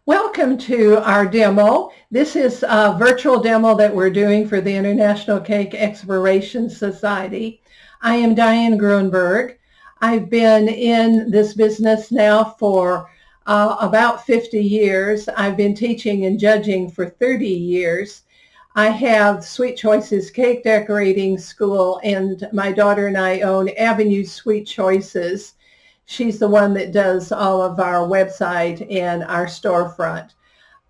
Welcome to our demo. This is a virtual demo that we're doing for the International Cake Exploration Society. I am Diane Gruenberg. I've been in this business now for about 50 years. I've been teaching and judging for 30 years. I have Sweet Choices Cake Decorating School, and my daughter and I own Avenue Sweet Choices. She's the one that does all of our website and our storefront.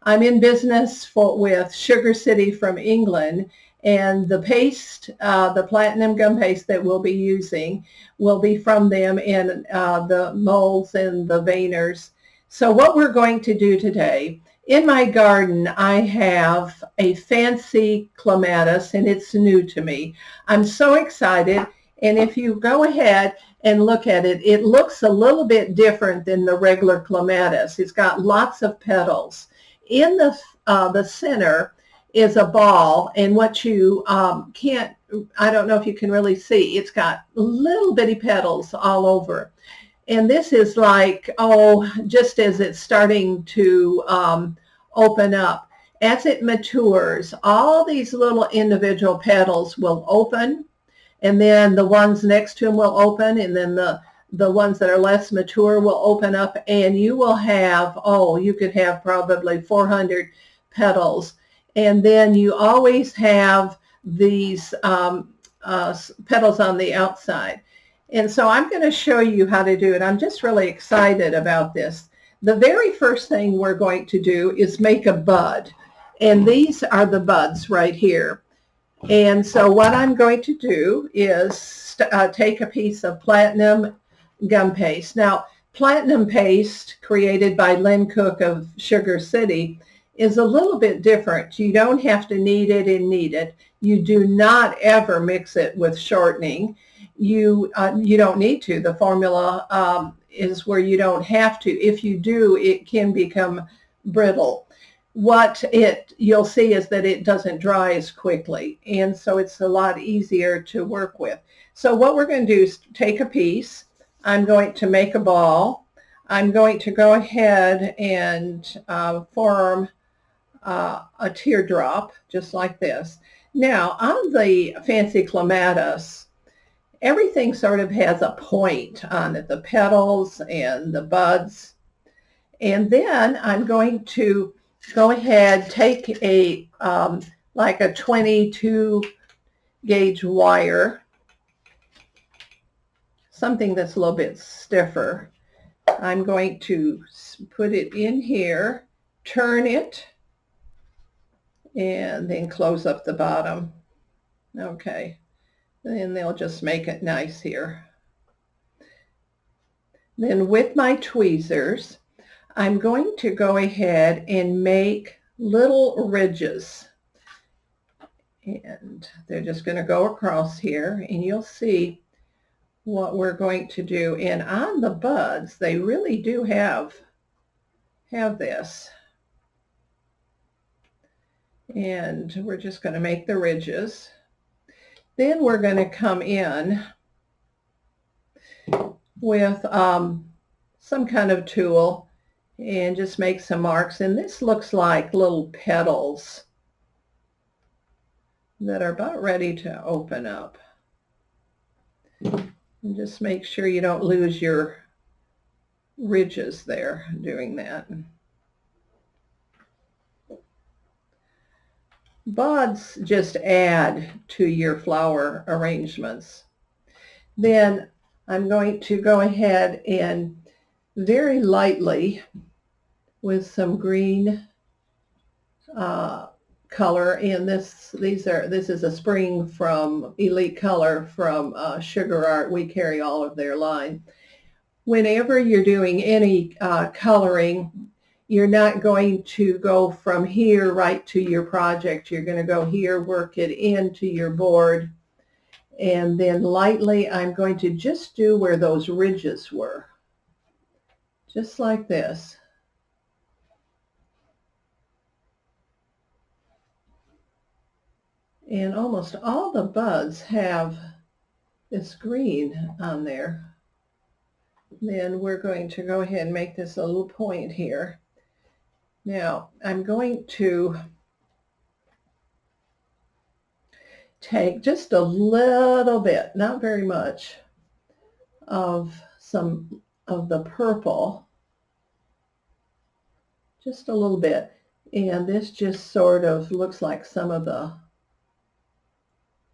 I'm in business with Sugar City from England, and the paste, the platinum gum paste that we'll be using will be from them in the molds and the Vayners. So what we're going to do today, in my garden, I have a Fancy Clematis, and it's new to me. I'm so excited, and if you go ahead and look at it, it looks a little bit different than the regular clematis. It's got lots of petals. In the center is a ball, and what you can't, I don't know if you can really see, it's got little bitty petals all over. And this is like, just as it's starting to open up. As it matures, all these little individual petals will open, and then the ones next to them will open, and then the ones that are less mature will open up, and you will have, you could have probably 400 petals. And then you always have these petals on the outside. And so I'm going to show you how to do it. I'm just really excited about this. The very first thing we're going to do is make a bud. And these are the buds right here. And so what I'm going to do is take a piece of platinum gum paste. Now, platinum paste created by Lynn Cook of Sugar City is a little bit different. You don't have to knead it and knead it. You do not ever mix it with shortening. You don't need to. The formula is where you don't have to. If you do, it can become brittle. What you'll see is that it doesn't dry as quickly, and so it's a lot easier to work with. So what we're going to do is take a piece. I'm going to make a ball. I'm going to go ahead and form a teardrop just like this. Now on the Fancy Clematis, everything sort of has a point on it, the petals and the buds. And then I'm going to go ahead, take a like a 22 gauge wire, something that's a little bit stiffer. I'm going to put it in here, turn it, and then close up the bottom. Okay, and they'll just make it nice here. Then with my tweezers, I'm going to go ahead and make little ridges, and they're just going to go across here, and you'll see what we're going to do. And on the buds, they really do have this, and we're just going to make the ridges. Then we're going to come in with some kind of tool and just make some marks. And this looks like little petals that are about ready to open up. And just make sure you don't lose your ridges there doing that. Buds just add to your flower arrangements. Then I'm going to go ahead and very lightly with some green color, and this is a spring from Elite Color from Sugar Art. We carry all of their line. Whenever you're doing any coloring, you're not going to go from here right to your project. You're going to go here, work it into your board, and then lightly I'm going to just do where those ridges were, just like this. And almost all the buds have this green on there. Then we're going to go ahead and make this a little point here. Now, I'm going to take just a little bit, not very much, of some of the purple, just a little bit. And this just sort of looks like some of the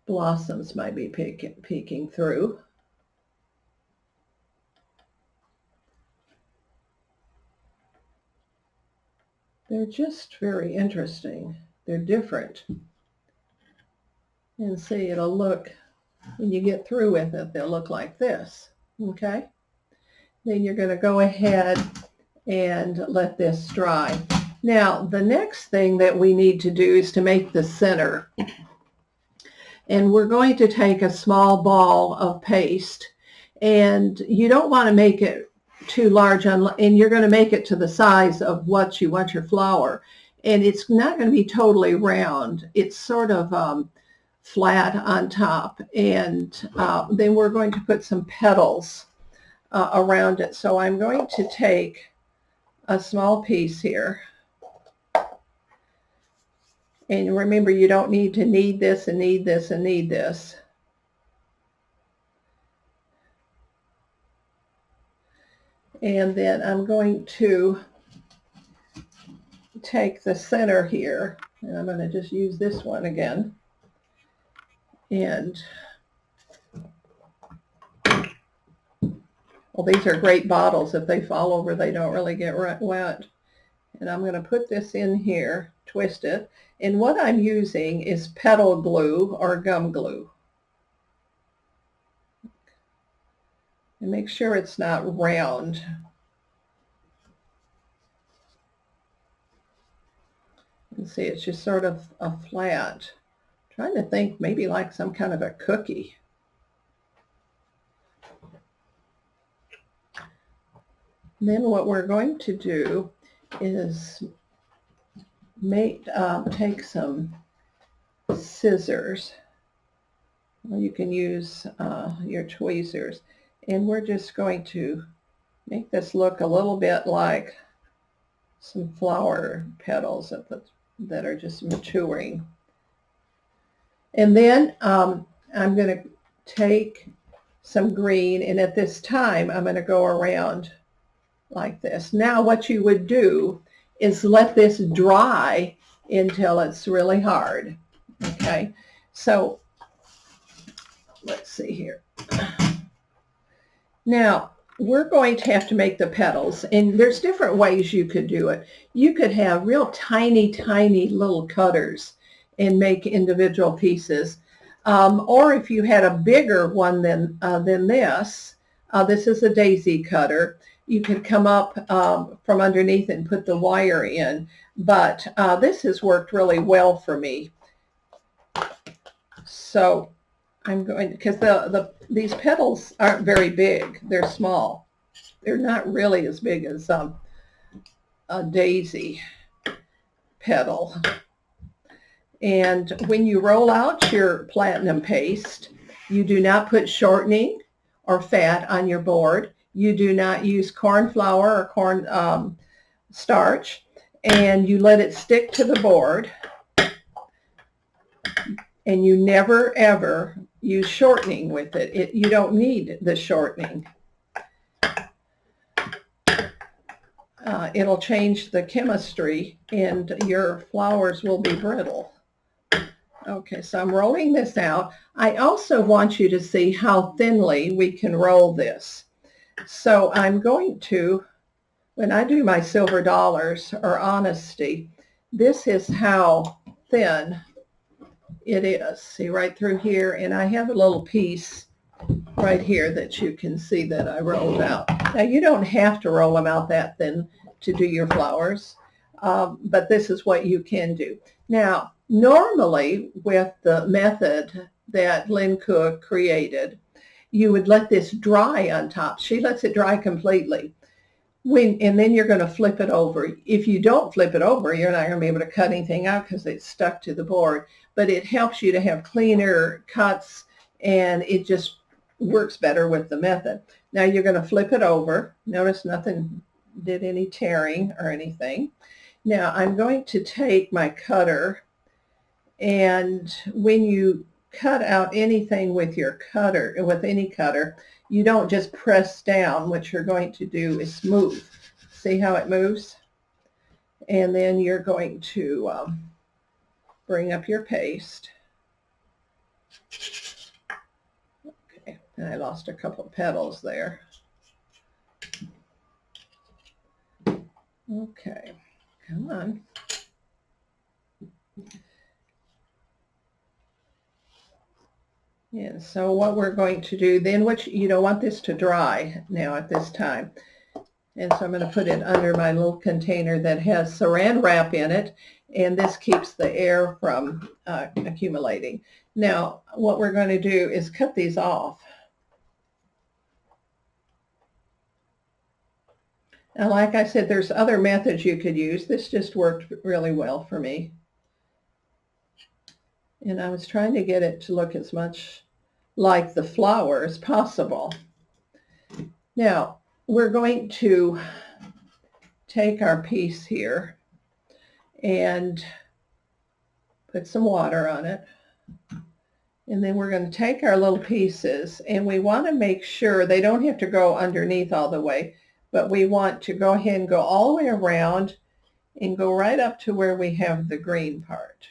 blossoms might be peeking through. They're just very interesting. They're different. And see, it'll look, when you get through with it, they'll look like this, okay? Then you're going to go ahead and let this dry. Now, the next thing that we need to do is to make the center. And we're going to take a small ball of paste, and you don't want to make it too large, and you're going to make it to the size of what you want your flower. And it's not going to be totally round. It's sort of flat on top. And then we're going to put some petals around it. So I'm going to take a small piece here. And remember, you don't need to knead this and knead this and knead this. And then I'm going to take the center here, and I'm going to just use this one again. And, well, these are great bottles. If they fall over, they don't really get wet. And I'm going to put this in here, twist it. And what I'm using is petal glue or gum glue. And make sure it's not round. And see, it's just sort of a flat. I'm trying to think, maybe like some kind of a cookie. And then what we're going to do is take some scissors. Well, you can use your tweezers, and we're just going to make this look a little bit like some flower petals that are just maturing. And then I'm going to take some green, and at this time I'm going to go around like this. Now what you would do is let this dry until it's really hard. Okay, so let's see here. Now we're going to have to make the petals, and there's different ways you could do it. You could have real tiny little cutters and make individual pieces, or if you had a bigger one than this, this is a daisy cutter. You could come up from underneath and put the wire in, but this has worked really well for me. So I'm going, because these petals aren't very big. They're small. They're not really as big as a daisy petal. And when you roll out your platinum paste, you do not put shortening or fat on your board. You do not use corn flour or corn starch, and you let it stick to the board. And you never, ever use shortening with it. You don't need the shortening. It'll change the chemistry, and your flowers will be brittle. Okay, so I'm rolling this out. I also want you to see how thinly we can roll this. So I'm going to, when I do my silver dollars or honesty, this is how thin it is. See, right through here, and I have a little piece right here that you can see that I rolled out. Now, you don't have to roll them out that thin to do your flowers, but this is what you can do. Now, normally with the method that Lynn Cook created, you would let this dry on top. She lets it dry completely. And then you're going to flip it over. If you don't flip it over, you're not going to be able to cut anything out because it's stuck to the board. But it helps you to have cleaner cuts, and it just works better with the method. Now you're going to flip it over. Notice nothing did any tearing or anything. Now I'm going to take my cutter, and when you cut out anything with your cutter, with any cutter, you don't just press down. What you're going to do is move. See how it moves? And then you're going to bring up your paste. Okay, and I lost a couple of petals there. Okay, come on. And so what we're going to do then, which you don't want this to dry now at this time. And so I'm going to put it under my little container that has saran wrap in it, and this keeps the air from accumulating. Now what we're going to do is cut these off. Now, like I said, there's other methods you could use. This just worked really well for me. And I was trying to get it to look as much like the flower as possible. Now, we're going to take our piece here and put some water on it. And then we're going to take our little pieces, and we want to make sure they don't have to go underneath all the way, but we want to go ahead and go all the way around and go right up to where we have the green part.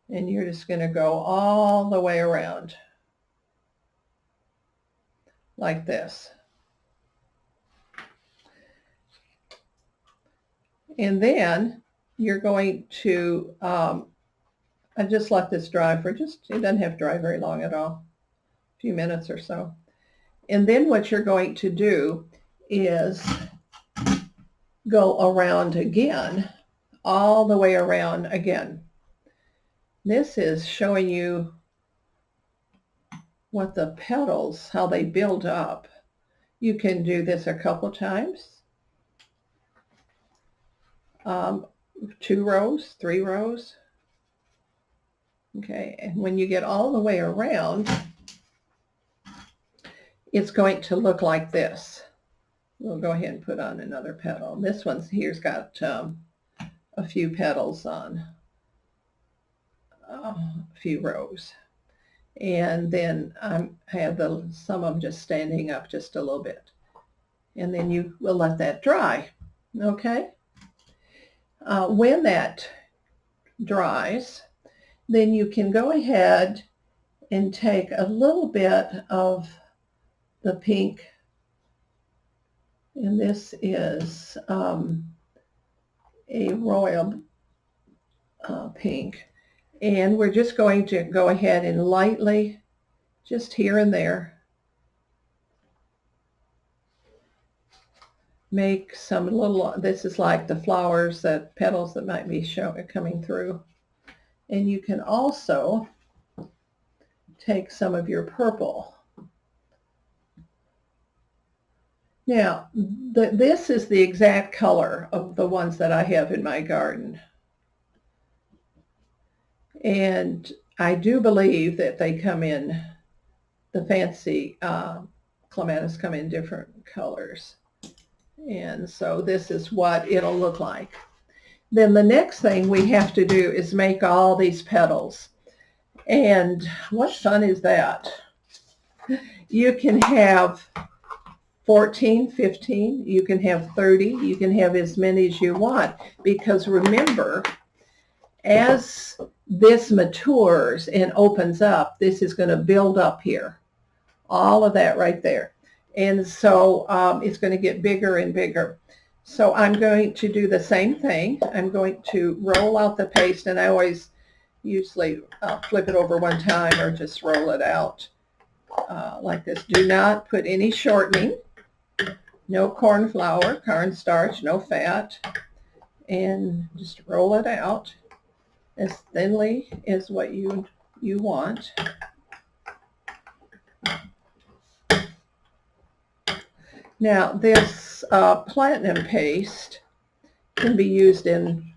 And you're just going to go all the way around like this. And then you're going to, I just let this dry for it doesn't have to dry very long at all, a few minutes or so. And then what you're going to do is go around again, all the way around again. This is showing you what the petals, how they build up. You can do this a couple times. 2 rows, 3 rows. Okay, and when you get all the way around, it's going to look like this. We'll go ahead and put on another petal. This one's here's got a few petals on a few rows. And then I have some of them just standing up just a little bit. And then you will let that dry, okay? When that dries, then you can go ahead and take a little bit of the pink, and this is a royal pink, and we're just going to go ahead and lightly, just here and there, make some little, this is like the flowers, that petals that might be coming through. And you can also take some of your purple. Now, this is the exact color of the ones that I have in my garden. And I do believe that they come in, the fancy clematis come in different colors. And so this is what it'll look like. Then the next thing we have to do is make all these petals. And what fun is that? You can have 14, 15, you can have 30, you can have as many as you want, because remember, as this matures and opens up, this is going to build up here, all of that right there. And so it's going to get bigger and bigger. So I'm going to do the same thing. I'm going to roll out the paste, and I always usually flip it over one time or just roll it out like this. Do not put any shortening, no corn flour, cornstarch, no fat, and just roll it out as thinly as what you want. Now this platinum paste can be used in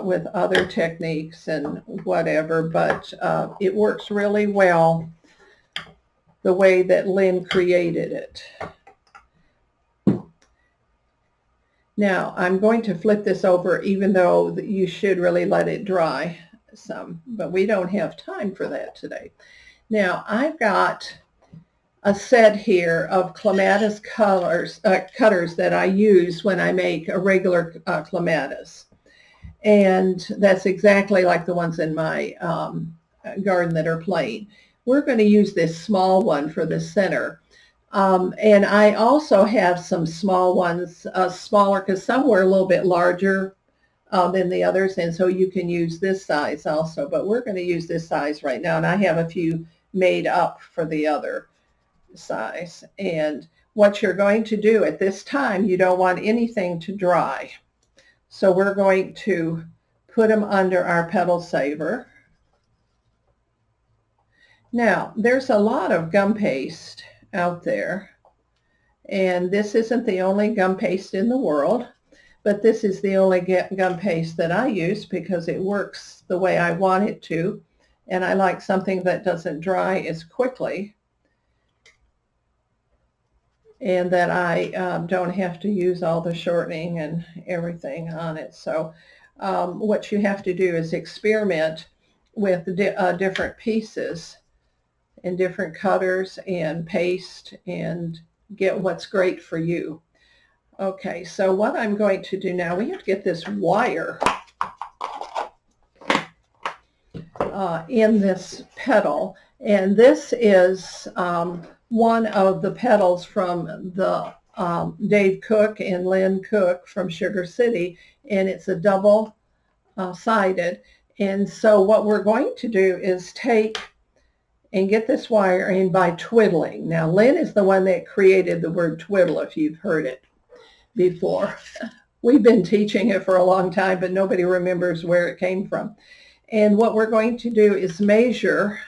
with other techniques and whatever, but it works really well the way that Lynn created it. Now I'm going to flip this over, even though you should really let it dry some, but we don't have time for that today. Now I've got a set here of clematis cutters that I use when I make a regular clematis. And that's exactly like the ones in my garden that are plain. We're going to use this small one for the center. And I also have some small ones, smaller, because some were a little bit larger than the others, and so you can use this size also, but we're going to use this size right now, and I have a few made up for the other size. And what you're going to do at this time, you don't want anything to dry. So we're going to put them under our petal saver. Now, there's a lot of gum paste out there, and this isn't the only gum paste in the world, but this is the only gum paste that I use because it works the way I want it to, and I like something that doesn't dry as quickly and that I don't have to use all the shortening and everything on it. So what you have to do is experiment with different pieces and different cutters and paste and get what's great for you. Okay, so what I'm going to do now, we have to get this wire in this petal, and this is one of the petals from the Dave Cook and Lynn Cook from Sugar City, and it's a double sided. And so what we're going to do is take and get this wire in by twiddling. Now, Lynn is the one that created the word twiddle, if you've heard it before. We've been teaching it for a long time, but nobody remembers where it came from. And what we're going to do is measure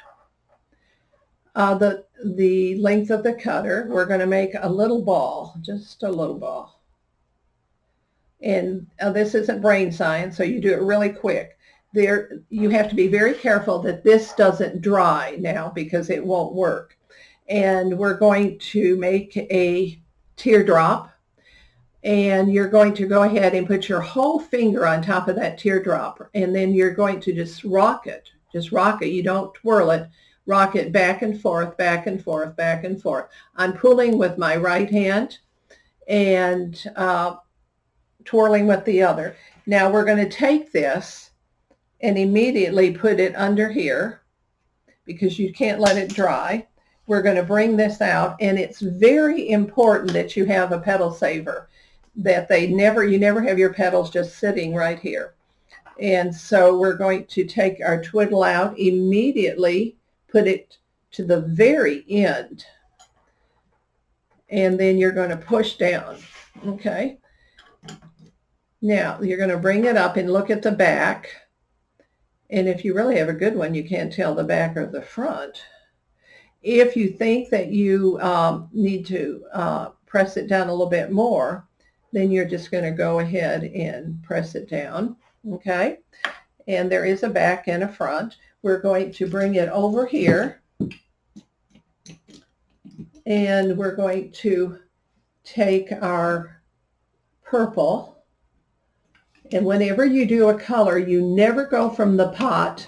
the length of the cutter. We're going to make a little ball, just a little ball. And this isn't brain science, so you do it really quick. You have to be very careful that this doesn't dry now because it won't work. And we're going to make a teardrop, and you're going to go ahead and put your whole finger on top of that teardrop, and then you're going to just rock it. Just rock it. You don't twirl it. Rock it back and forth, back and forth, back and forth. I'm pulling with my right hand and twirling with the other. Now we're going to take this and immediately put it under here because you can't let it dry. We're going to bring this out, and it's very important that you have a petal saver, that you never have your petals just sitting right here. And so we're going to take our twiddle out immediately, put it to the very end, and then you're going to push down. Okay. Now you're going to bring it up and look at the back. And if you really have a good one, you can't tell the back or the front. If you think that you need to press it down a little bit more, then you're just going to go ahead and press it down. Okay. And there is a back and a front. We're going to bring it over here, and we're going to take our purple. And whenever you do a color, you never go from the pot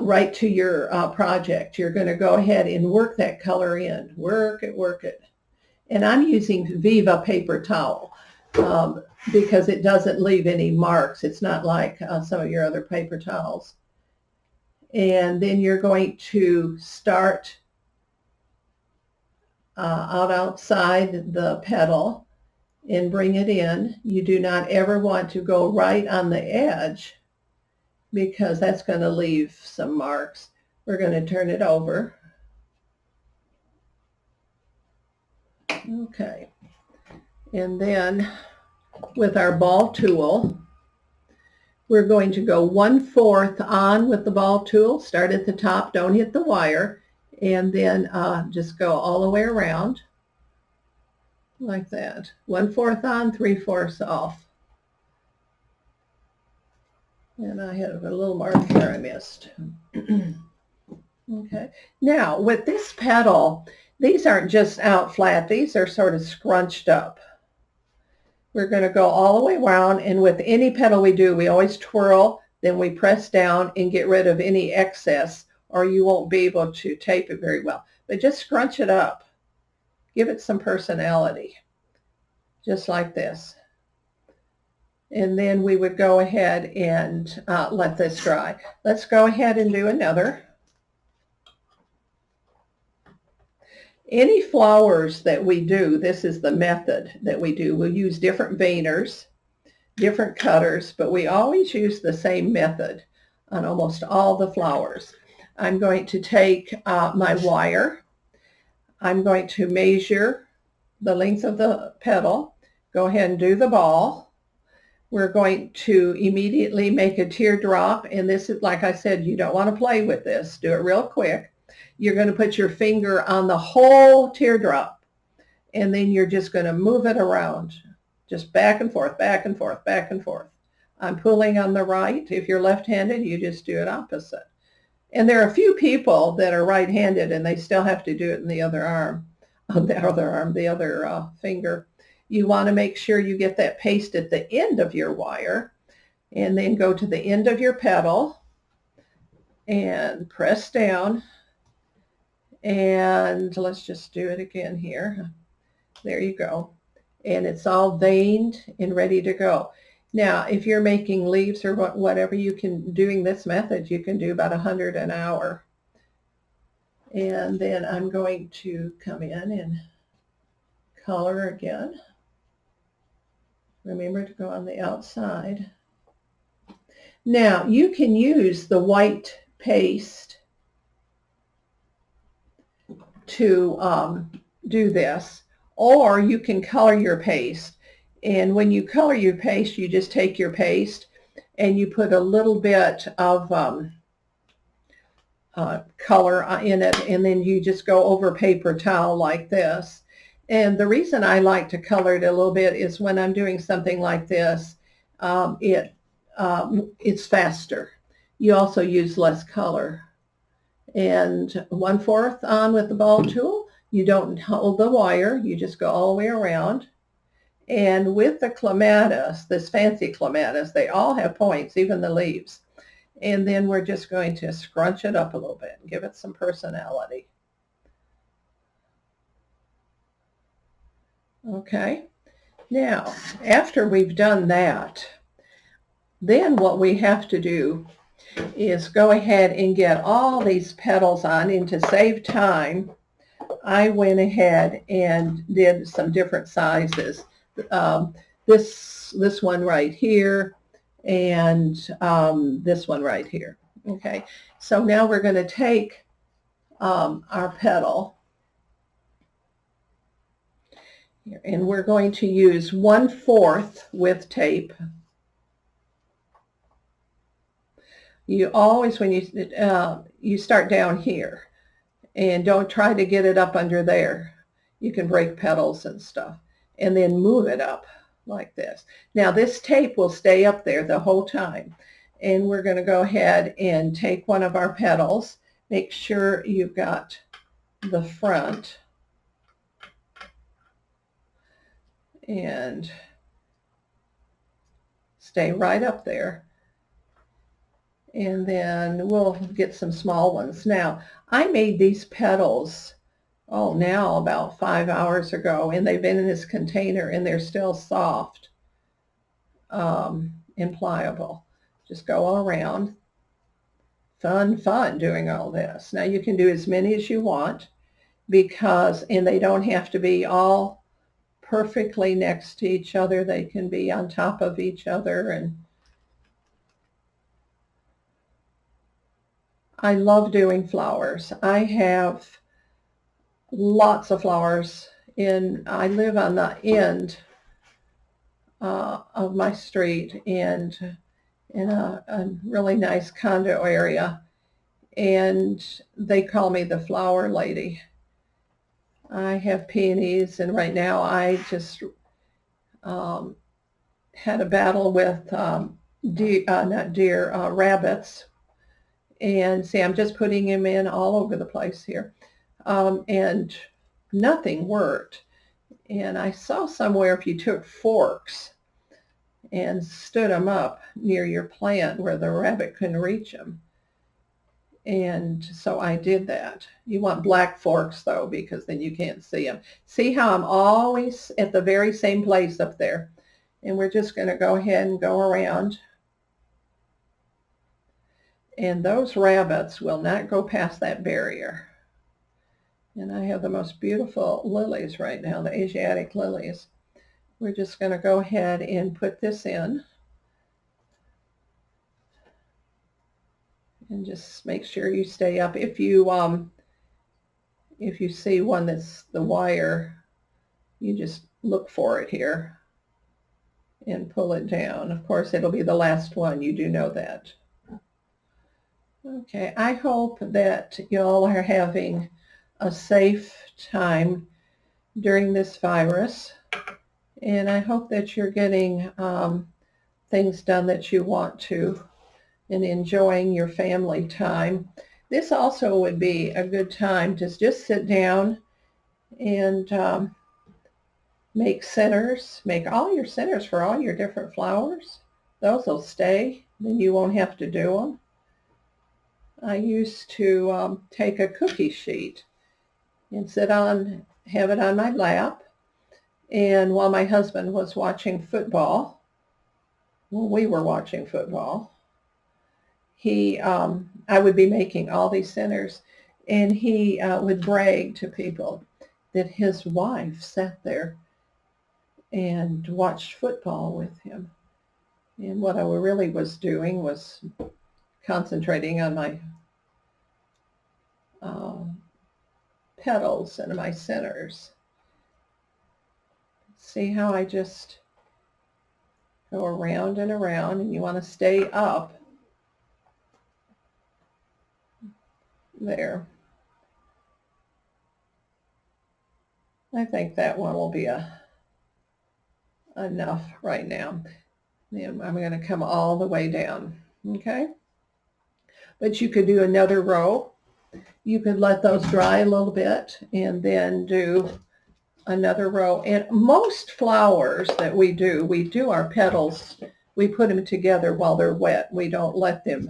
right to your project. You're going to go ahead and work that color in. Work it, work it. And I'm using Viva paper towel because it doesn't leave any marks. It's not like some of your other paper towels. And then you're going to start outside the petal and bring it in. You do not ever want to go right on the edge because that's going to leave some marks. We're going to turn it over. Okay. And then with our ball tool, we're going to go 1/4 on with the ball tool. Start at the top, don't hit the wire, and then just go all the way around like that. 1/4 on, 3/4 off. And I have a little mark there I missed. Okay. Now with this petal, these aren't just out flat, these are sort of scrunched up. We're going to go all the way around, and with any petal we do, we always twirl, then we press down and get rid of any excess, or you won't be able to tape it very well. But just scrunch it up. Give it some personality, just like this. And then we would go ahead and let this dry. Let's go ahead and do another. Any flowers that we do, this is the method that we do. We'll use different veiners, different cutters, but we always use the same method on almost all the flowers. I'm going to take my wire. I'm going to measure the length of the petal. Go ahead and do the ball. We're going to immediately make a teardrop, and this is, like I said, you don't want to play with this. Do it real quick. You're going to put your finger on the whole teardrop, and then you're just going to move it around, just back and forth, back and forth, back and forth. I'm pulling on the right. If you're left-handed, you just do it opposite. And there are a few people that are right-handed, and they still have to do it in the other arm, the other finger. You want to make sure you get that paste at the end of your wire, and then go to the end of your petal and press down. And let's just do it again here. There you go. And it's all veined and ready to go. Now, if you're making leaves or whatever, you can, doing this method, you can do about 100 an hour. And then I'm going to come in and color again. Remember to go on the outside. Now, you can use the white paste to do this, or you can color your paste. And when you color your paste, you just take your paste and you put a little bit of color in it, and then you just go over paper towel like this. And the reason I like to color it a little bit is when I'm doing something like this, it's faster. You also use less color. And 1/4 on with the ball tool. You don't hold the wire. You just go all the way around. And with the clematis, this fancy clematis, they all have points, even the leaves. And then we're just going to scrunch it up a little bit and give it some personality. Okay. Now, after we've done that, then what we have to do is go ahead and get all these petals on, and to save time, I went ahead and did some different sizes. This one right here, and this one right here. Okay, so now we're going to take our petal, and we're going to use 1/4 with tape. You always, when you start down here, and don't try to get it up under there. You can break petals and stuff. And then move it up like this. Now this tape will stay up there the whole time. And we're going to go ahead and take one of our petals. Make sure you've got the front. And stay right up there. And then we'll get some small ones. Now, I made these petals, now about 5 hours ago, and they've been in this container, and they're still soft and pliable. Just go all around. Fun doing all this. Now, you can do as many as you want, and they don't have to be all perfectly next to each other. They can be on top of each other. And I love doing flowers. I have lots of flowers. I live on the end of my street, and in a really nice condo area, and they call me the flower lady. I have peonies, and right now I just had a battle with rabbits. And see, I'm just putting them in all over the place here. And nothing worked. And I saw somewhere if you took forks and stood them up near your plant where the rabbit couldn't reach them. And so I did that. You want black forks though, because then you can't see them. See how I'm always at the very same place up there. And we're just going to go ahead and go around. And those rabbits will not go past that barrier. And I have the most beautiful lilies right now, the Asiatic lilies. We're just going to go ahead and put this in. And just make sure you stay up. If you see one that's the wire, you just look for it here and pull it down. Of course, it'll be the last one. You do know that. Okay, I hope that y'all are having a safe time during this virus, and I hope that you're getting things done that you want to and enjoying your family time. This also would be a good time to just sit down and make centers. Make all your centers for all your different flowers. Those will stay, then you won't have to do them. I used to take a cookie sheet and have it on my lap. And while my husband was watching football, when we were watching football, I would be making all these centers, and he would brag to people that his wife sat there and watched football with him. And what I really was doing was concentrating on my petals and my centers. See how I just go around and around, and you want to stay up there. I think that one will be enough right now. Then I'm going to come all the way down, okay? But you could do another row. You could let those dry a little bit and then do another row. And most flowers that we do our petals, we put them together while they're wet. We don't let them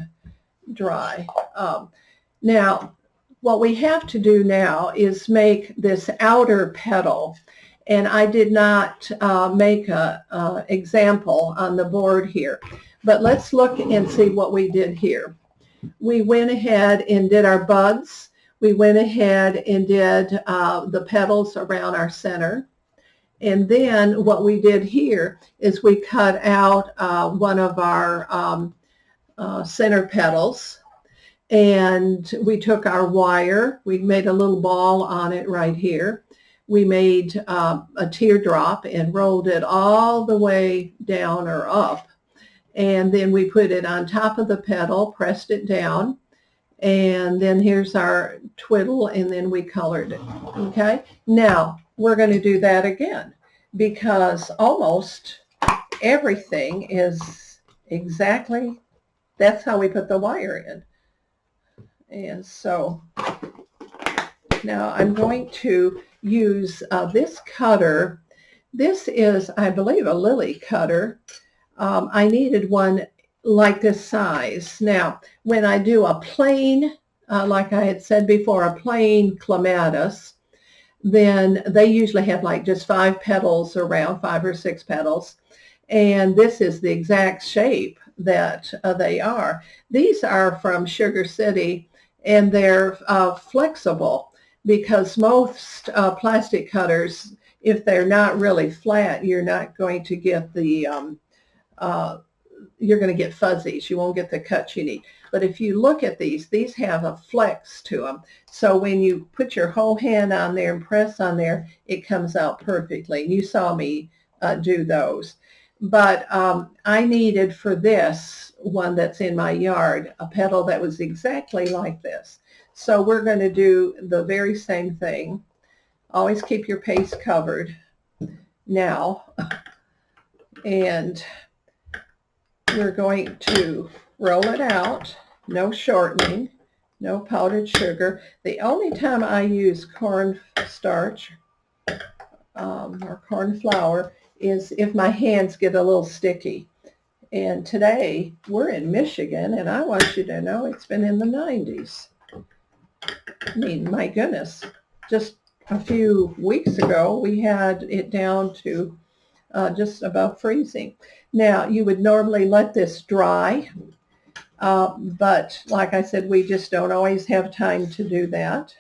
dry. Now, what we have to do now is make this outer petal. And I did not make an example on the board here. But let's look and see what we did here. We went ahead and did our buds. We went ahead and did the petals around our center. And then what we did here is we cut out one of our center petals. And we took our wire. We made a little ball on it right here. We made a teardrop and rolled it all the way down or up. And then we put it on top of the petal, pressed it down. And then here's our twiddle, and then we colored it. Okay? Now, we're going to do that again because almost everything is exactly, that's how we put the wire in. And so now I'm going to use this cutter. This is, I believe, a lily cutter. I needed one like this size. Now, when I do a plain, like I had said before, a plain clematis, then they usually have like just 5 petals around, 5 or 6 petals. And this is the exact shape that they are. These are from Sugar City, and they're flexible because most plastic cutters, if they're not really flat, you're not going to get the you're going to get fuzzies. You won't get the cut you need. But if you look at these have a flex to them. So when you put your whole hand on there and press on there, it comes out perfectly. And you saw me do those. But I needed for this one that's in my yard, a petal that was exactly like this. So we're going to do the very same thing. Always keep your paste covered now. And we're going to roll it out, no shortening, no powdered sugar. The only time I use cornstarch or corn flour is if my hands get a little sticky. And today we're in Michigan, and I want you to know it's been in the 90s. I mean, my goodness, just a few weeks ago we had it down to just above freezing. Now, you would normally let this dry, but like I said, we just don't always have time to do that.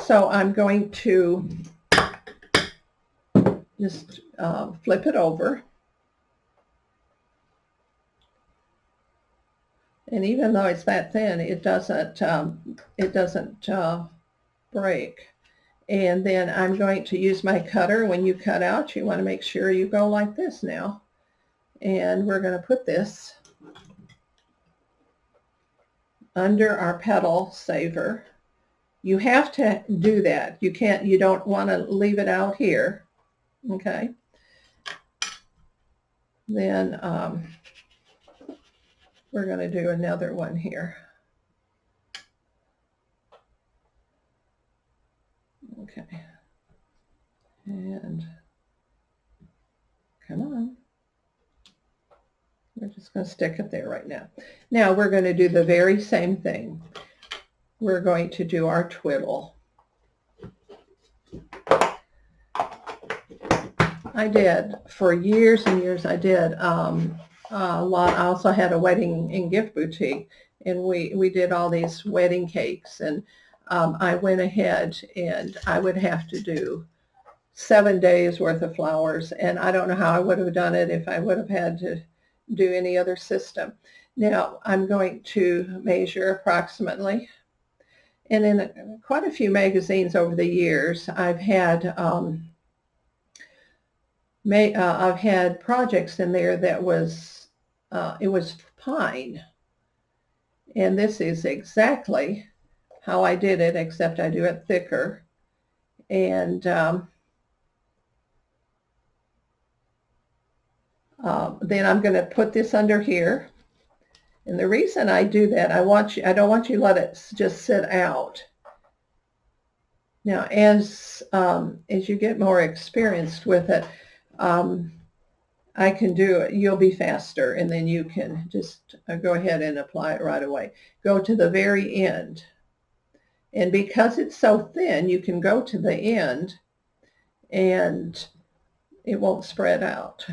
So I'm going to just flip it over. And even though it's that thin, it doesn't break. And then I'm going to use my cutter. When you cut out, you want to make sure you go like this now. And we're going to put this under our petal saver. You have to do that. You don't want to leave it out here. Okay. Then we're going to do another one here. Okay. And come on. We're just going to stick it there right now. Now we're going to do the very same thing. We're going to do our twiddle. I did for years and years. I did a lot. I also had a wedding and gift boutique, and we did all these wedding cakes, and I went ahead and I would have to do 7 days worth of flowers, and I don't know how I would have done it if I would have had to do any other system. Now I'm going to measure approximately, and in quite a few magazines over the years I've had projects in there that was it was pine, and this is exactly how I did it, except I do it thicker. And then I'm going to put this under here. And the reason I do that, I don't want you to let it just sit out. Now, as you get more experienced with it, I can do it. You'll be faster, and then you can just go ahead and apply it right away. Go to the very end. And because it's so thin, you can go to the end and it won't spread out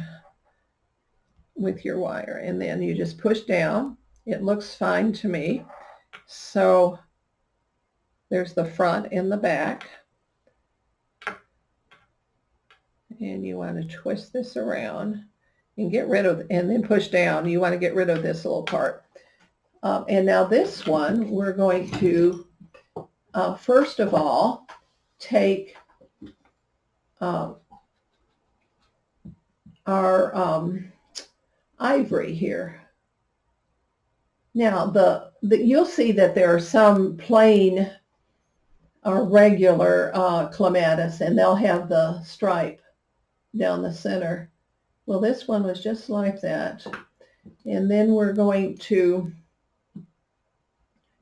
with your wire. And then you just push down. It looks fine to me. So there's the front and the back. And you want to twist this around and get rid of, and then push down. You want to get rid of this little part. And now this one, we're going to, first of all, take our ivory here. Now, you'll see that there are some plain or regular clematis, and they'll have the stripe down the center. Well, this one was just like that. And then we're going to,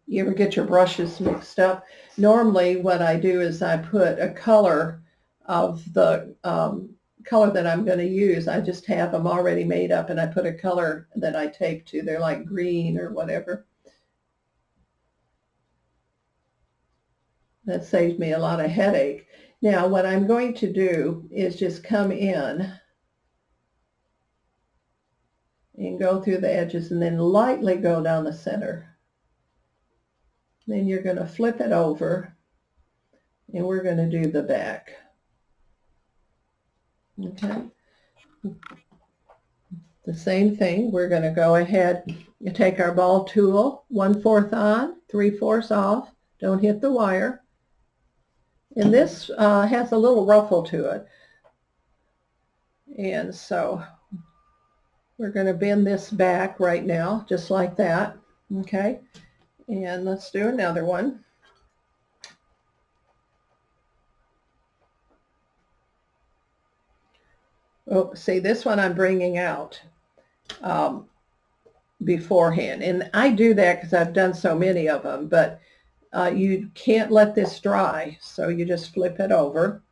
you ever get your brushes mixed up? Normally what I do is I put a color of the color that I'm going to use. I just have them already made up, and I put a color that I tape to. They're like green or whatever. That saved me a lot of headache. Now what I'm going to do is just come in and go through the edges and then lightly go down the center. Then you're going to flip it over, and we're going to do the back. Okay. The same thing. We're going to go ahead and take our ball tool, 1/4 on, 3/4 off. Don't hit the wire. And this has a little ruffle to it. And so we're going to bend this back right now, just like that. Okay. And let's do another one. Oh, see, this one I'm bringing out beforehand. And I do that because I've done so many of them. But You can't let this dry, so you just flip it over.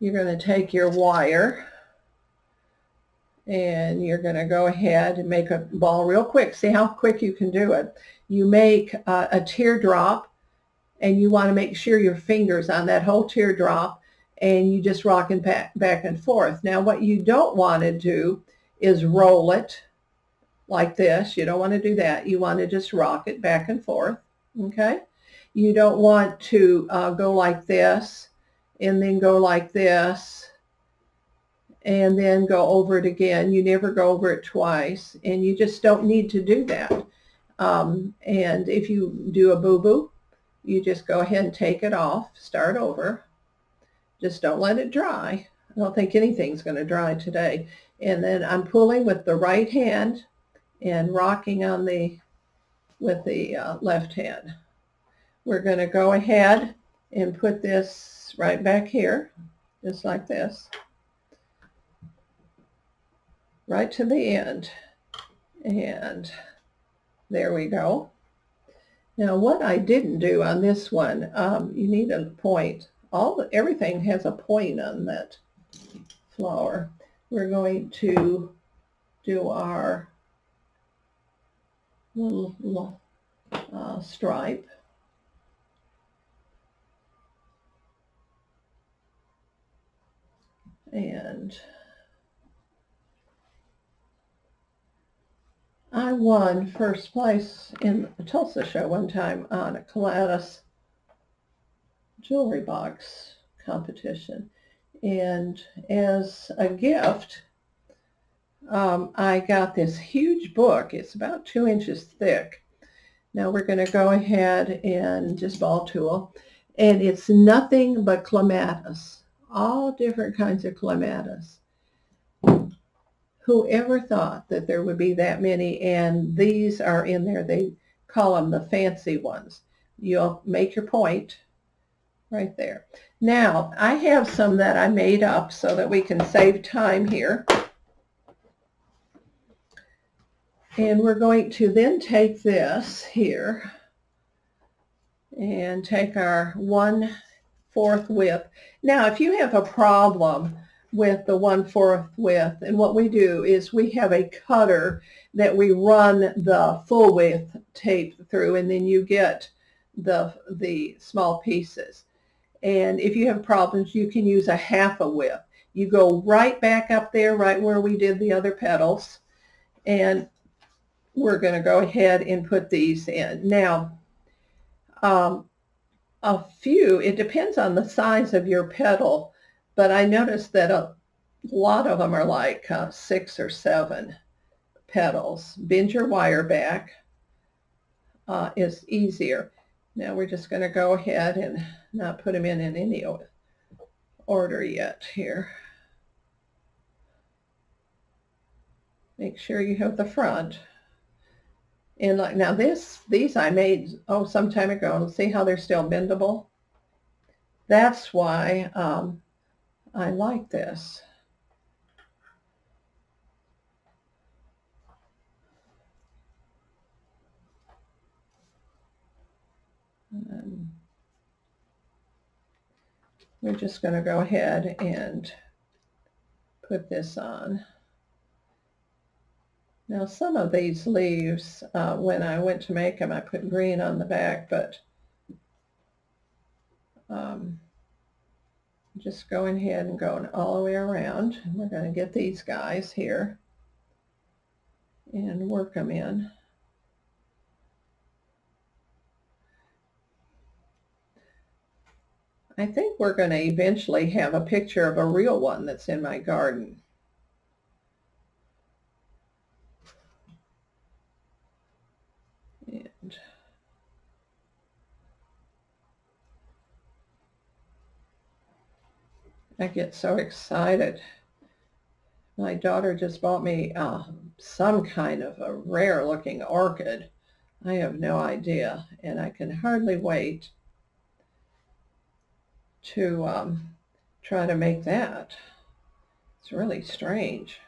You're going to take your wire and you're going to go ahead and make a ball real quick. See how quick you can do it. You make a teardrop, and you want to make sure your finger's on that whole teardrop, and you just rock it back and forth. Now what you don't want to do is roll it like this. You don't want to do that. You want to just rock it back and forth, okay? You don't want to go like this and then go like this and then go over it again. You never go over it twice, and you just don't need to do that. And if you do a boo-boo, you just go ahead and take it off, start over. Just don't let it dry. I don't think anything's going to dry today. And then I'm pulling with the right hand and rocking on with the left hand. We're going to go ahead and put this right back here, just like this, right to the end. And there we go. Now what I didn't do on this one, you need a point. Everything has a point on that flower. We're going to do our little stripe. And I won first place in the Tulsa show one time on a clematis jewelry box competition. And as a gift, I got this huge book. It's about 2 inches thick. Now we're going to go ahead and just ball tool. And it's nothing but clematis. All different kinds of clematis. Whoever thought that there would be that many? And these are in there. They call them the fancy ones. You'll make your point right there. Now, I have some that I made up so that we can save time here. And we're going to then take this here and take our 1/4 width. Now, if you have a problem with the 1/4 width, and what we do is we have a cutter that we run the full width tape through, and then you get the small pieces. And if you have problems, you can use a 1/2 width. You go right back up there, right where we did the other petals, and we're going to go ahead and put these in. Now, it depends on the size of your petal, but I noticed that a lot of them are like 6 or 7 petals. Bend your wire back is easier. Now we're just going to go ahead and not put them in any order yet here. Make sure you have the front. And like now these I made some time ago. See how they're still bendable? That's why I like this. And we're just going to go ahead and put this on. Now some of these leaves, when I went to make them, I put green on the back, but just going ahead and going all the way around. We're going to get these guys here and work them in. I think we're going to eventually have a picture of a real one that's in my garden. And I get so excited. My daughter just bought me some kind of a rare looking orchid. I have no idea, and I can hardly wait to try to make that. It's really strange.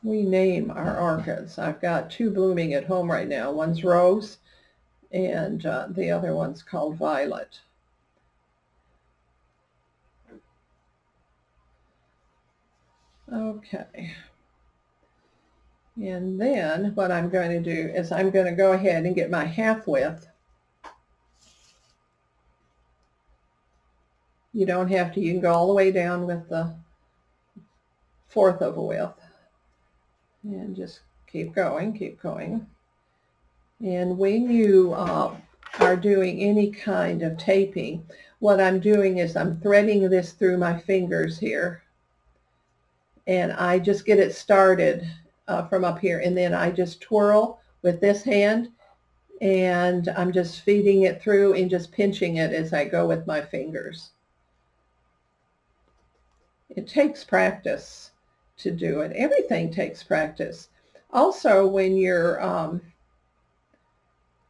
we name our orchids. I've got two blooming at home right now. One's rose and the other one's called violet. Okay. And then what I'm going to do is I'm going to go ahead and get my half width. You don't have to, you can go all the way down with the fourth of a width. And just keep going, keep going. And when you are doing any kind of taping, what I'm doing is I'm threading this through my fingers here. And I just get it started from up here. And then I just twirl with this hand. And I'm just feeding it through and just pinching it as I go with my fingers. It takes practice to do it. Everything takes practice. Also, when you're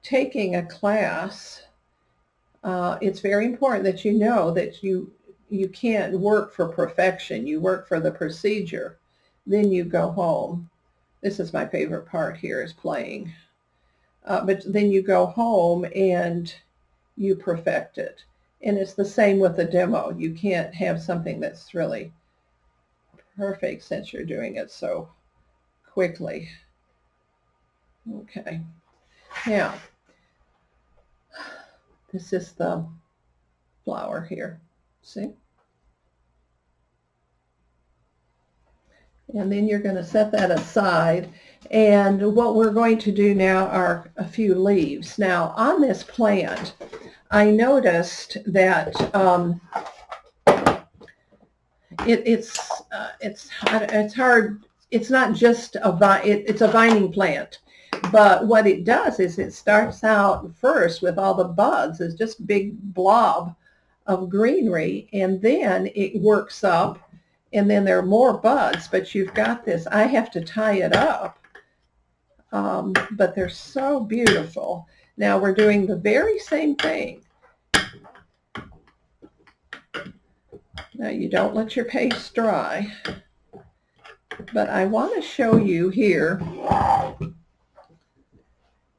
taking a class, it's very important that you know that you can't work for perfection. You work for the procedure. Then you go home. This is my favorite part here, is playing. But then you go home and you perfect it. And it's the same with the demo. You can't have something that's really perfect since you're doing it so quickly. Okay. Now, this is the flower here. See? And then you're going to set that aside. And what we're going to do now are a few leaves. Now, on this plant, I noticed that it's hard. It's not just it's a vining plant, but what it does is it starts out first with all the buds. It's just big blob of greenery, and then it works up, and then there are more buds. But you've got this. I have to tie it up, but they're so beautiful. Now we're doing the very same thing. Now you don't let your paste dry, but I want to show you here.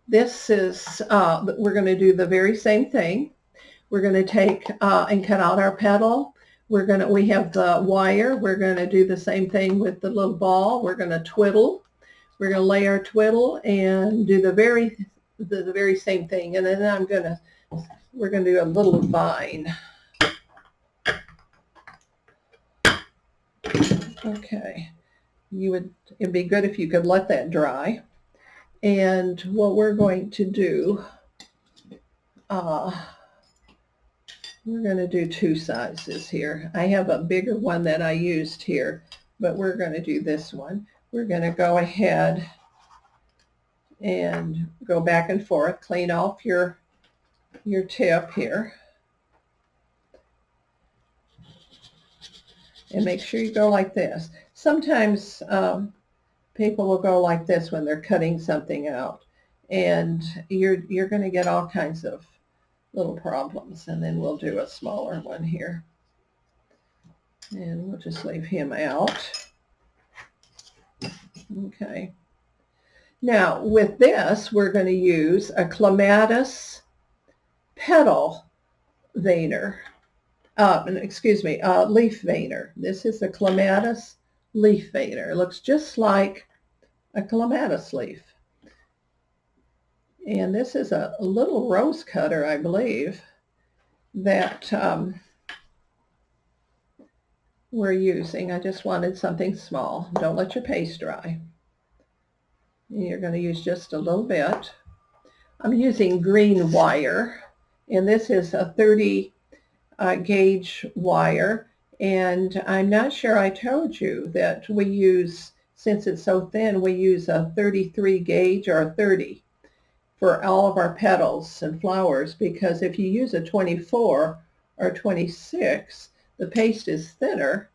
This is, we're going to do the very same thing. We're going to take and cut out our petal. We have the wire. We're going to do the same thing with the little ball. We're going to twiddle. We're going to lay our twiddle and do the very same thing. And then we're going to do a little vine. Okay, it'd be good if you could let that dry. And what we're going to do, we're going to do two sizes here. I have a bigger one that I used here, but we're going to do this one. We're going to go ahead and go back and forth, clean off your tip here. And make sure you go like this. Sometimes people will go like this when they're cutting something out, and you're going to get all kinds of little problems. And then we'll do a smaller one here, and we'll just leave him out. Okay. Now with this, we're going to use a Clematis Petal Vayner. Leaf Vayner. This is a Clematis leaf Vayner. It looks just like a clematis leaf. And this is a little rose cutter, I believe, that we're using. I just wanted something small. Don't let your paste dry. And you're going to use just a little bit. I'm using green wire, and this is a 30 gauge wire, and I'm not sure I told you that we use, since it's so thin, we use a 33 gauge or a 30 for all of our petals and flowers, because if you use a 24 or 26, the paste is thinner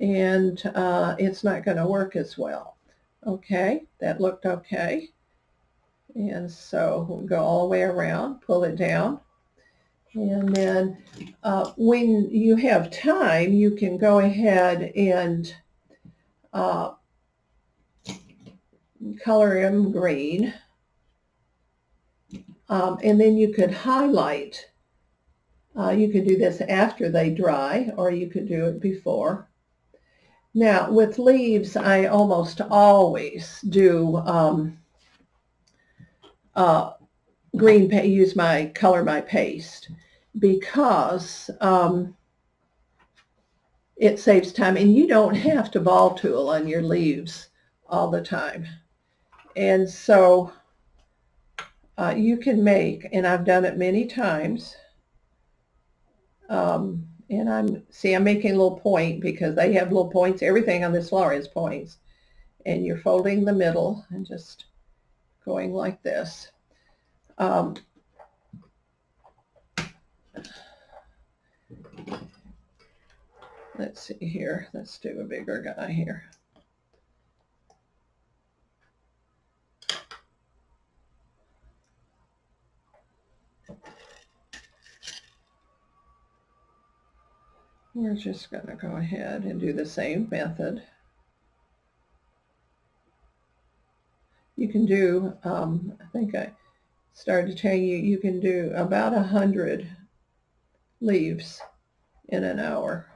and it's not going to work as well. Okay, that looked okay. And so we'll go all the way around, pull it down. And then when you have time, you can go ahead and color them green. And then you could highlight. You could do this after they dry, or you could do it before. Now, with leaves, I almost always do green paste, use my color my paste, because it saves time, and you don't have to ball tool on your leaves all the time. And so you can make, and I've done it many times, and I'm making a little point because they have little points. Everything on this flower has points. And you're folding the middle and just going like this. Let's see here. Let's do a bigger guy here. We're just going to go ahead and do the same method. You can do, I think I started to tell you, you can do about 100 leaves in an hour.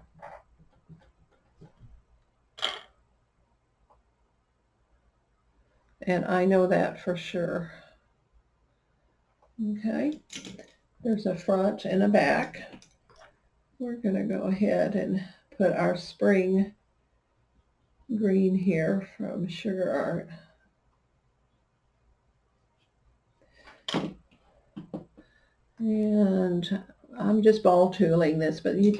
And I know that for sure. Okay, there's a front and a back. We're going to go ahead and put our spring green here from Sugar Art. And I'm just ball tooling this, but you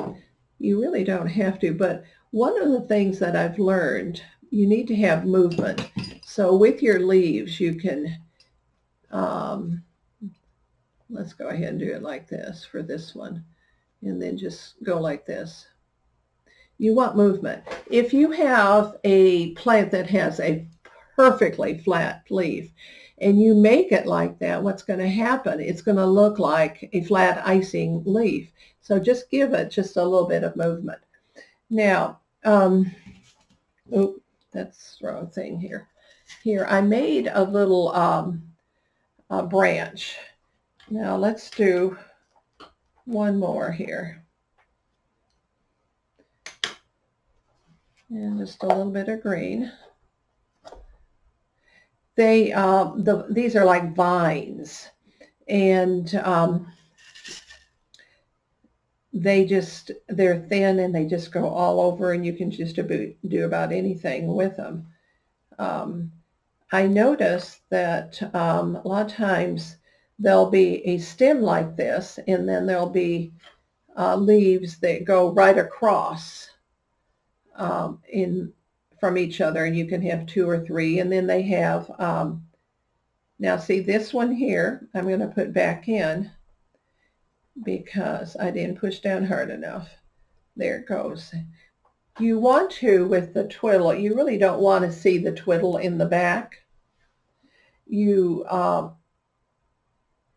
really don't have to. But one of the things that I've learned, you need to have movement. So with your leaves, you can, let's go ahead and do it like this for this one. And then just go like this. You want movement. If you have a plant that has a perfectly flat leaf and you make it like that, what's going to happen? It's going to look like a flat icing leaf. So just give it just a little bit of movement. Now, oh, that's the wrong thing here. Here, I made a little branch. Now let's do one more here. And just a little bit of green. They, these are like vines, and they're thin and they just go all over, and you can just do about anything with them. I noticed that a lot of times there'll be a stem like this, and then there'll be leaves that go right across from each other, and you can have 2 or 3, and then they have, now see this one here, I'm going to put back in because I didn't push down hard enough. There it goes. You want to, with the twiddle, you really don't want to see the twiddle in the back.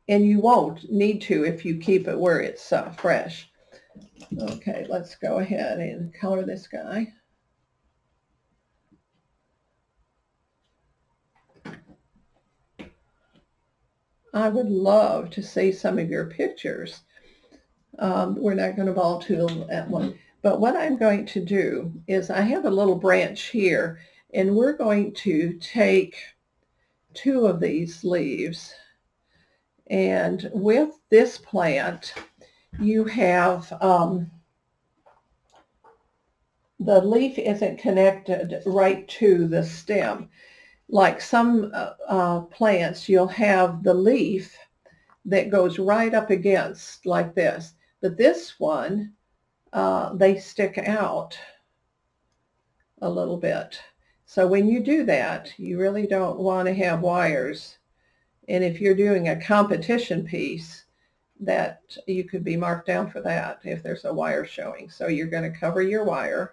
And you won't need to if you keep it where it's fresh. Okay, let's go ahead and color this guy. I would love to see some of your pictures. We're not going to ball tool at one. But what I'm going to do is I have a little branch here, and we're going to take 2 of these leaves. And with this plant, you have, the leaf isn't connected right to the stem. Like some plants, you'll have the leaf that goes right up against like this. But this one, they stick out a little bit. So when you do that, you really don't want to have wires. And if you're doing a competition piece, that you could be marked down for that if there's a wire showing. So you're going to cover your wire.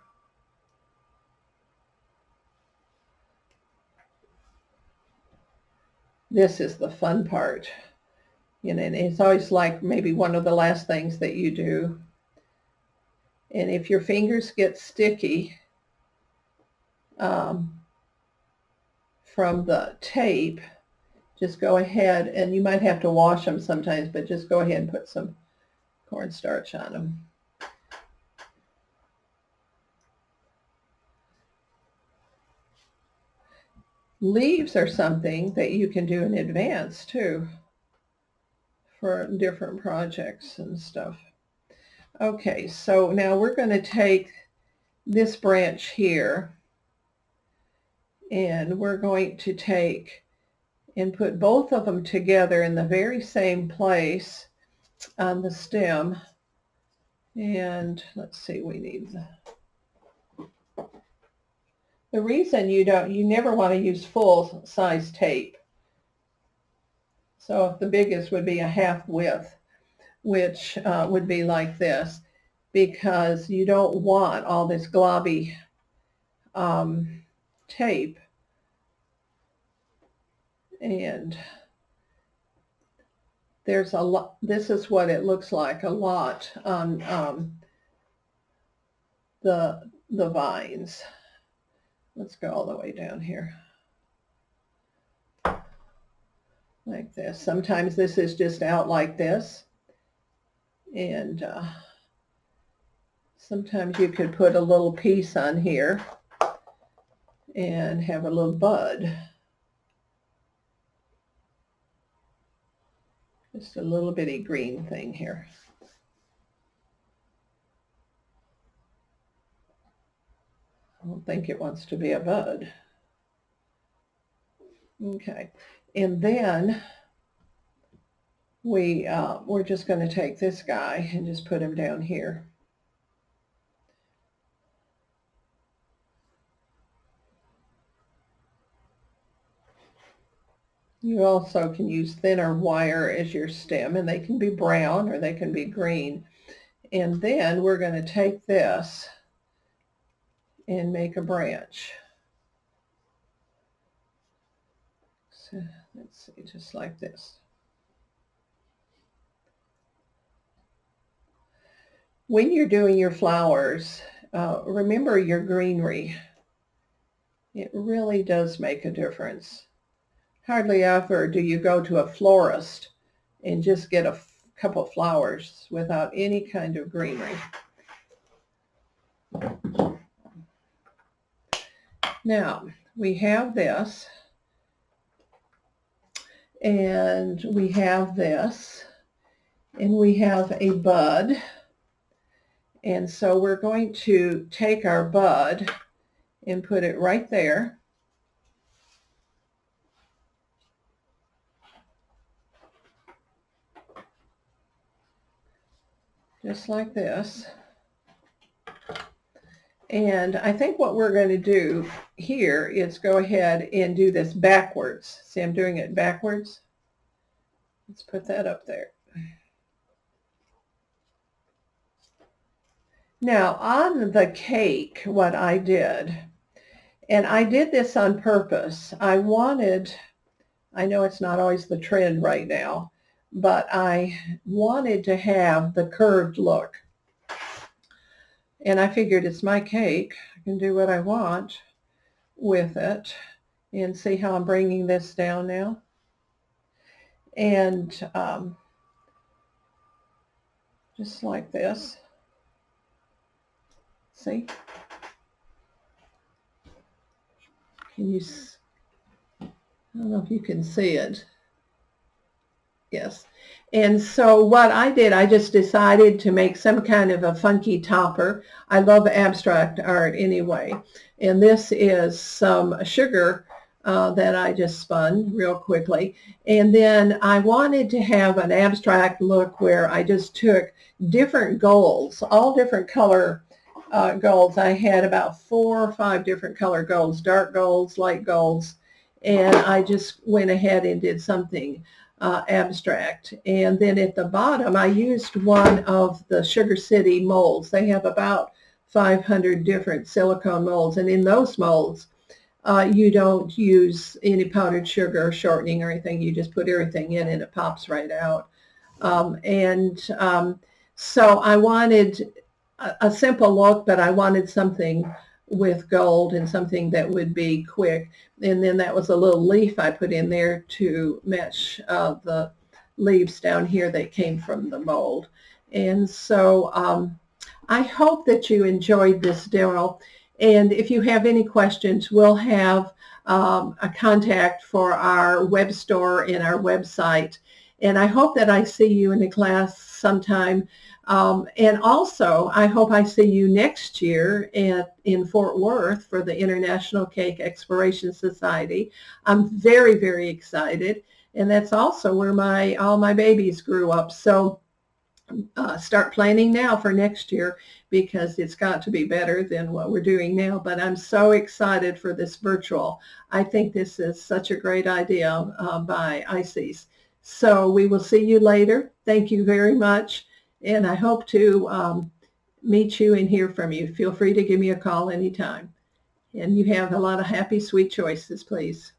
This is the fun part. You know, and it's always like maybe one of the last things that you do. And if your fingers get sticky from from the tape, just go ahead, and you might have to wash them sometimes, but just go ahead and put some cornstarch on them. Leaves are something that you can do in advance too for different projects and stuff. Okay, so now we're going to take this branch here, and we're going to take and put both of them together in the very same place on the stem. And let's see, we need the reason you never want to use full size tape. So if the biggest would be a half width, which would be like this, because you don't want all this globby tape. And there's a lot, this is what it looks like a lot on the vines. Let's go all the way down here. Like this. Sometimes this is just out like this. And sometimes you could put a little piece on here and have a little bud. Just a little bitty green thing here. I don't think it wants to be a bud. Okay, and then we're just going to take this guy and just put him down here. You also can use thinner wire as your stem, and they can be brown or they can be green. And then we're going to take this and make a branch. So let's see, just like this. When you're doing your flowers, remember your greenery. It really does make a difference. Hardly ever do you go to a florist and just get a couple of flowers without any kind of greenery. Now, we have this, and we have this, and we have a bud. And so we're going to take our bud and put it right there. Just like this. And I think what we're going to do here is go ahead and do this backwards. See, I'm doing it backwards. Let's put that up there. Now, on the cake, what I did, and I did this on purpose, I know it's not always the trend right now, but I wanted to have the curved look. And I figured it's my cake. I can do what I want with it. And see how I'm bringing this down now? And just like this. See? Can you, I don't know if you can see it. Yes. And so what I did, I just decided to make some kind of a funky topper. I love abstract art anyway. And this is some sugar that I just spun real quickly. And then I wanted to have an abstract look where I just took different golds, all different color golds. I had about 4 or 5 different color golds, dark golds, light golds. And I just went ahead and did something abstract. And then at the bottom, I used one of the Sugar City molds. They have about 500 different silicone molds. And in those molds, you don't use any powdered sugar or shortening or anything. You just put everything in and it pops right out. So I wanted a simple look, but I wanted something with gold and something that would be quick. And then that was a little leaf I put in there to match the leaves down here that came from the mold. And so I hope that you enjoyed this demo. And if you have any questions, we'll have a contact for our web store and our website. And I hope that I see you in the class sometime. And also, I hope I see you next year in Fort Worth for the International Cake Exploration Society. I'm very, very excited. And that's also where all my babies grew up. So start planning now for next year, because it's got to be better than what we're doing now. But I'm so excited for this virtual. I think this is such a great idea by ICES. So we will see you later. Thank you very much. And I hope to meet you and hear from you. Feel free to give me a call anytime. And you have a lot of happy, sweet choices, please.